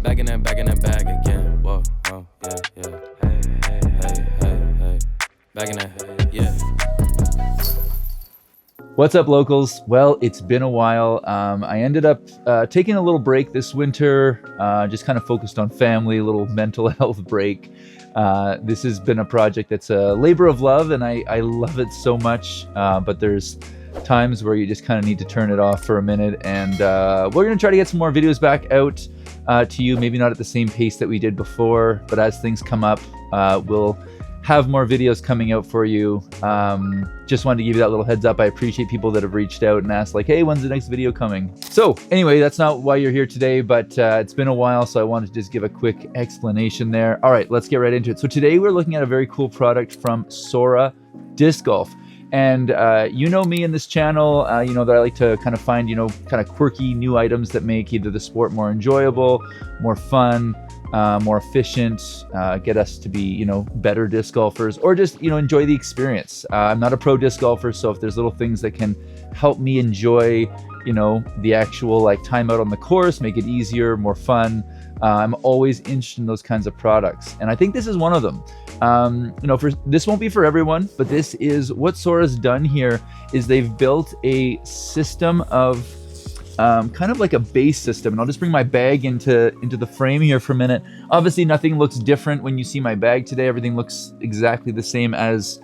Back in that bag again. Whoa, whoa, yeah, yeah. Hey, hey, hey, hey, hey. Back in that, yeah. What's up, locals? Well, it's been a while. I ended up taking a little break this winter, just kind of focused on family, a little mental health break. This has been a project that's a labor of love, and I love it so much, but there's times where you just kind of need to turn it off for a minute, and we're going to try to get some more videos back out to you, maybe not at the same pace that we did before, but as things come up, we'll have more videos coming out for you. Just wanted to give you that little heads up. I appreciate people that have reached out and asked like, hey, when's the next video coming? So anyway, that's not why you're here today, but it's been a while, so I wanted to just give a quick explanation there. All right, let's get right into it. So today we're looking at a very cool product from Sora Disc Golf. And you know me in this channel, you know that I like to kind of find, you know, kind of quirky new items that make either the sport more enjoyable, more fun, more efficient, get us to be, you know, better disc golfers, or just, you know, enjoy the experience. I'm not a pro disc golfer, so if there's little things that can help me enjoy, you know, the actual like time out on the course, make it easier, more fun, I'm always interested in those kinds of products. And I think this is one of them. You know, this won't be for everyone, but this is what Sora's done here is they've built a system of kind of like a base system, and I'll just bring my bag into the frame here for a minute. Obviously nothing looks different when you see my bag today. Everything looks exactly the same as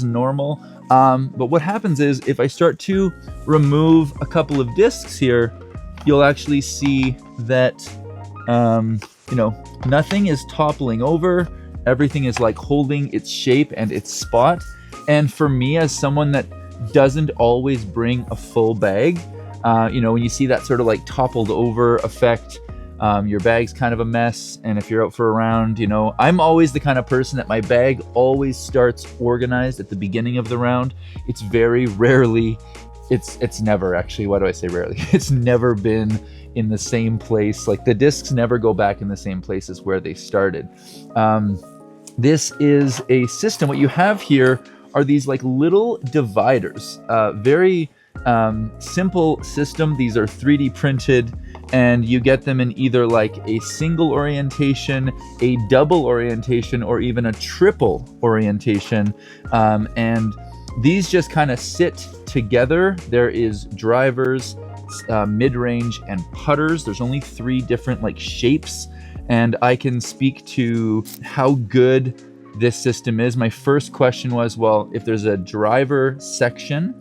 normal, but what happens is if I start to remove a couple of discs here, you'll actually see that you know, nothing is toppling over. Everything is like holding its shape and its spot. And for me, as someone that doesn't always bring a full bag, you know, when you see that sort of like toppled over effect, your bag's kind of a mess. And if you're out for a round, you know, I'm always the kind of person that my bag always starts organized at the beginning of the round. It's very rarely, it's never actually, why do I say rarely? It's never been in the same place. Like the discs never go back in the same place as where they started. This is a system. What you have here are these like little dividers, very simple system. These are 3D printed, and you get them in either like a single orientation, a double orientation, or even a triple orientation. And these just kind of sit together. There is drivers, mid-range, and putters. There's only 3 different like shapes, and I can speak to how good this system is. My first question was, well, if there's a driver section,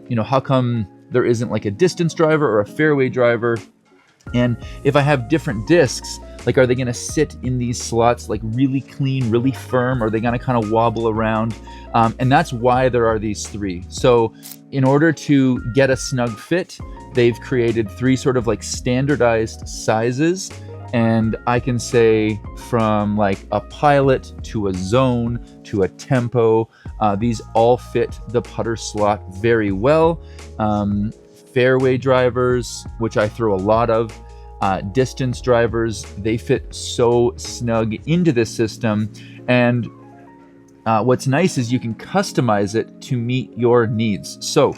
you know, how come there isn't like a distance driver or a fairway driver? And if I have different discs, like, are they going to sit in these slots like really clean, really firm, or are they going to kind of wobble around? And that's why there are these 3. So in order to get a snug fit, they've created 3 sort of like standardized sizes. And I can say from like a pilot to a zone to a tempo, these all fit the putter slot very well. Fairway drivers, which I throw a lot of, distance drivers, they fit so snug into this system. And what's nice is you can customize it to meet your needs. So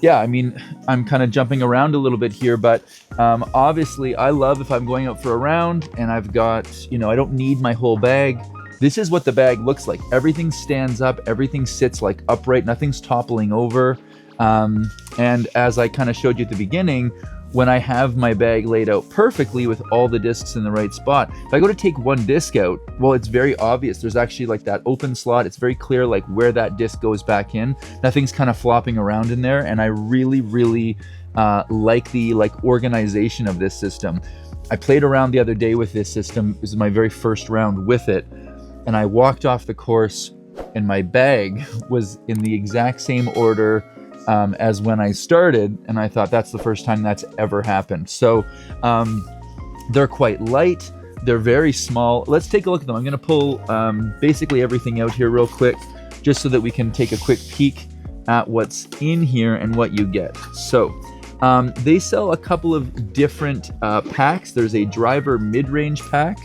yeah, I mean, I'm kind of jumping around a little bit here, but obviously I love if I'm going out for a round and I've got, you know, I don't need my whole bag. This is what the bag looks like. Everything stands up, everything sits like upright, nothing's toppling over. And as I kind of showed you at the beginning, when I have my bag laid out perfectly with all the discs in the right spot, if I go to take one disc out, well, it's very obvious. There's actually like that open slot. It's very clear like where that disc goes back in. Nothing's kind of flopping around in there. And I really, really like the organization of this system. I played around the other day with this system. This is my very first round with it. And I walked off the course and my bag was in the exact same order as when I started, and I thought that's the first time that's ever happened. So they're quite light, they're very small. Let's take a look at them. I'm going to pull basically everything out here real quick, just so that we can take a quick peek at what's in here and what you get. So they sell a couple of different packs. There's a driver mid-range pack,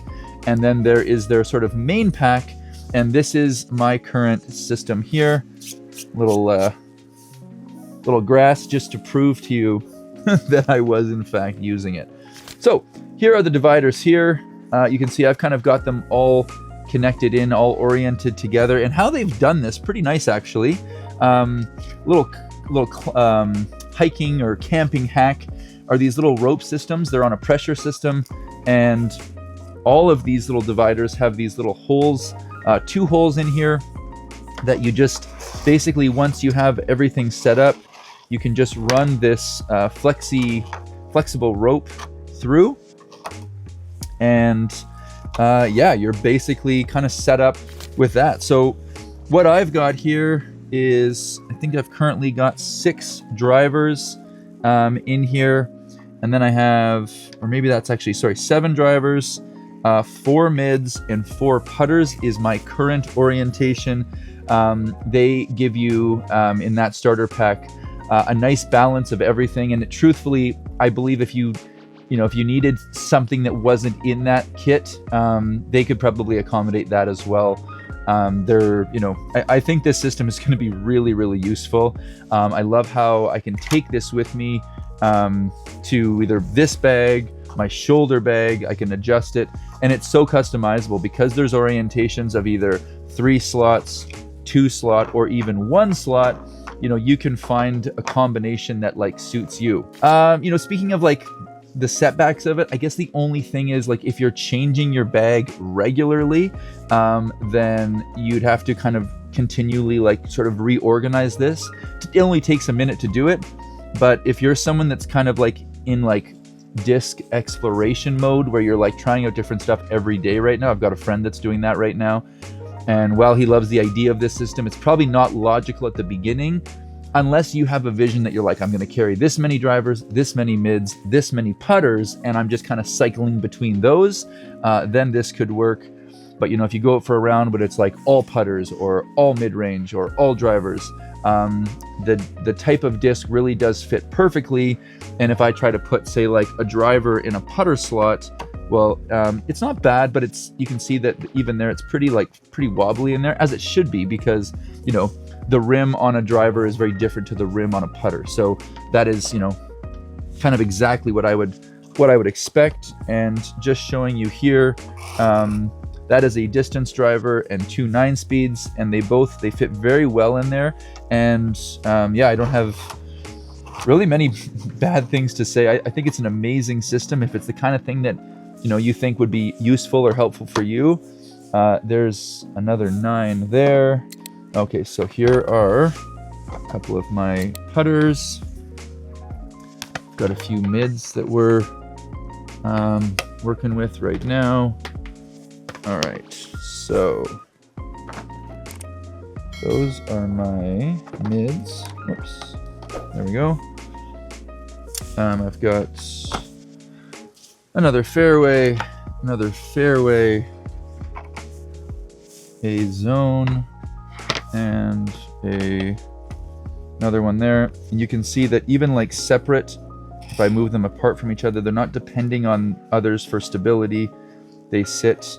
and then there is their sort of main pack, and this is my current system here. Little grass just to prove to you that I was in fact using it. So here are the dividers here. You can see I've kind of got them all connected in, all oriented together. And how they've done this, pretty nice actually. Little hiking or camping hack are these little rope systems. They're on a pressure system, and all of these little dividers have these little holes, 2 holes in here that you just basically, once you have everything set up, you can just run this flexible rope through, and yeah, you're basically kind of set up with that. So what I've got here is, I think I've currently got 6 drivers in here, and then I have, or maybe that's actually, sorry, 7 drivers, 4 mids, and 4 putters is my current orientation. They give you, in that starter pack, a nice balance of everything, and truthfully, I believe if you needed something that wasn't in that kit, they could probably accommodate that as well. I think this system is going to be really, really useful. I love how I can take this with me to either this bag, my shoulder bag. I can adjust it, and it's so customizable because there's orientations of either 3 slots, 2 slot, or even 1 slot. You can find a combination that like suits you. Speaking of like the setbacks of it, I guess the only thing is, like, if you're changing your bag regularly, then you'd have to kind of continually like sort of reorganize this. It only takes a minute to do it, but if you're someone that's kind of like in like disc exploration mode where you're like trying out different stuff every day right now, I've got a friend that's doing that right now, and while he loves the idea of this system, it's probably not logical at the beginning unless you have a vision that you're like, I'm going to carry this many drivers, this many mids, this many putters, and I'm just kind of cycling between those. Then this could work. But if you go out for a round but it's like all putters or all mid-range or all drivers, the type of disc really does fit perfectly. And if I try to put, say, like a driver in a putter slot, well, it's not bad, but you can see that even there it's pretty wobbly in there, as it should be, because the rim on a driver is very different to the rim on a putter. So that is kind of exactly what I would expect. And just showing you here, that is a distance driver and 2 9-speeds, and they fit very well in there. And yeah, I don't have really many bad things to say. I think it's an amazing system if it's the kind of thing that you think would be useful or helpful for you. There's another 9 there. Okay, so here are a couple of my putters. Got a few mids that we're working with right now. All right, so those are my mids. Whoops, there we go. I've got another fairway, a zone, and another one there. And you can see that even like separate, if I move them apart from each other, they're not depending on others for stability. They sit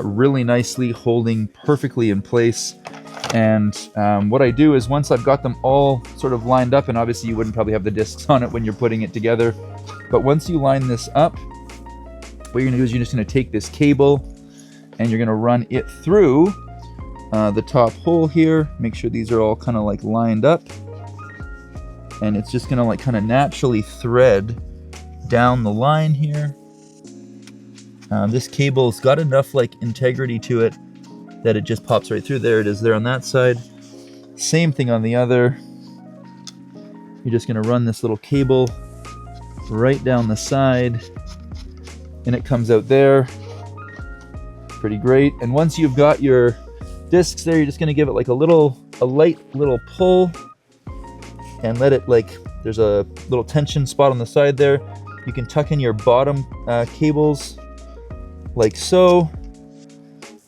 really nicely, holding perfectly in place. And what I do is, once I've got them all sort of lined up, and obviously you wouldn't probably have the discs on it when you're putting it together, but once you line this up, what you're gonna do is you're just gonna take this cable and you're gonna run it through the top hole here. Make sure these are all kind of like lined up, and it's just gonna like kind of naturally thread down the line here. This cable's got enough like integrity to it that it just pops right through. There it is there on that side. Same thing on the other. You're just gonna run this little cable right down the side, and it comes out there. Pretty great. And once you've got your discs there, you're just gonna give it like a light little pull and let it, like, there's a little tension spot on the side there. You can tuck in your bottom cables like so,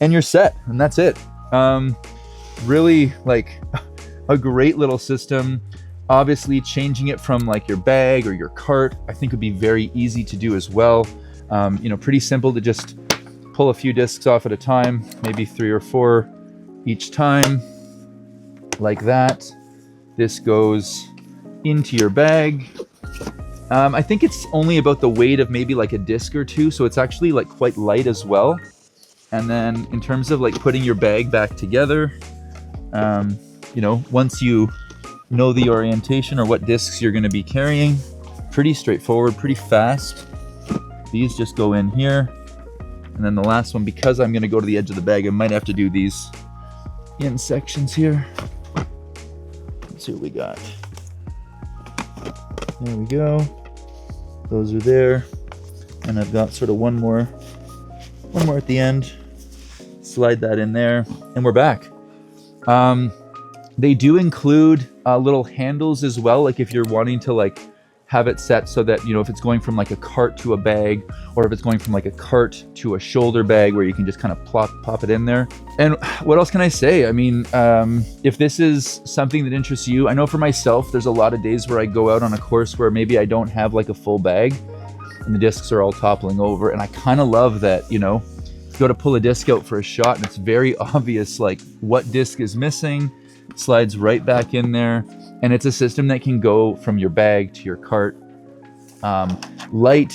and you're set, and that's it. Really like a great little system. Obviously changing it from like your bag or your cart, I think would be very easy to do as well. Pretty simple to just pull a few discs off at a time, maybe 3 or 4 each time, like that. This goes into your bag, I think it's only about the weight of maybe like a disc or two, so it's actually like quite light as well. And then in terms of like putting your bag back together, you know, once you know the orientation or what discs you're going to be carrying, pretty straightforward, pretty fast. These just go in here. And then the last one, because I'm going to go to the edge of the bag, I might have to do these in sections here. Let's see what we got. There we go. Those are there. And I've got sort of one more at the end. Slide that in there, and we're back. They do include little handles as well, like if you're wanting to like have it set so that, you know, if it's going from like a cart to a bag, or if it's going from like a cart to a shoulder bag, where you can just kind of pop it in there. And what else can I say? I mean, if this is something that interests you, I know for myself, there's a lot of days where I go out on a course where maybe I don't have like a full bag and the discs are all toppling over. And I kind of love that, you know, you go to pull a disc out for a shot and it's very obvious like what disc is missing, slides right back in there. And it's a system that can go from your bag to your cart. Light,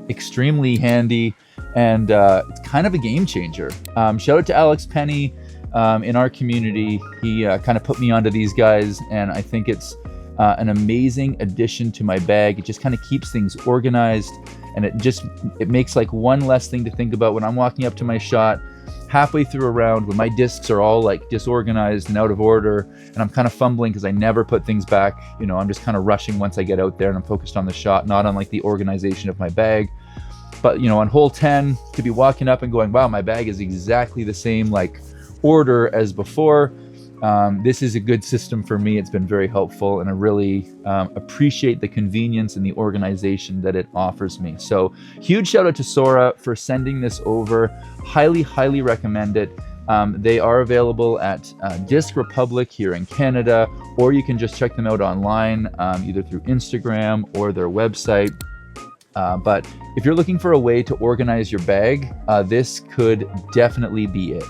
extremely handy, and it's kind of a game changer. Shout out to Alex Penny in our community. He kind of put me onto these guys, and I think it's an amazing addition to my bag. It just kind of keeps things organized, and it makes like one less thing to think about when I'm walking up to my shot halfway through a round, when my discs are all like disorganized and out of order, and I'm kind of fumbling because I never put things back. You know, I'm just kind of rushing once I get out there, and I'm focused on the shot, not on like the organization of my bag. But, you know, on hole 10, to be walking up and going, wow, my bag is exactly the same like order as before. This is a good system for me. It's been very helpful, and I really appreciate the convenience and the organization that it offers me. So huge shout out to Sora for sending this over. Highly, highly recommend it. They are available at Disc Republic here in Canada, or you can just check them out online, either through Instagram or their website. But if you're looking for a way to organize your bag, this could definitely be it.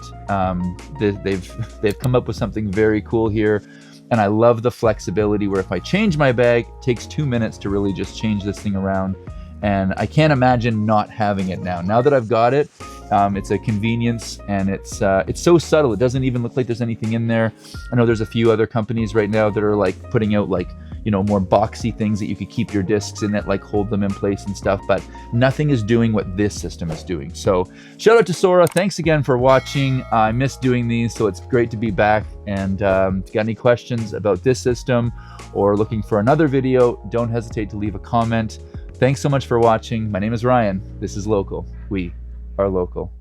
They've come up with something very cool here, and I love the flexibility where if I change my bag, it takes 2 minutes to really just change this thing around, and I can't imagine not having it now. Now that I've got it, it's a convenience, and it's so subtle. It doesn't even look like there's anything in there. I know there's a few other companies right now that are like putting out like, you know, more boxy things that you could keep your discs in that like hold them in place and stuff, but nothing is doing what this system is doing. So shout out to Sora. Thanks again for watching. I miss doing these, so it's great to be back. And if you got any questions about this system or looking for another video, don't hesitate to leave a comment. Thanks so much for watching. My name is Ryan. This is Local. We are local.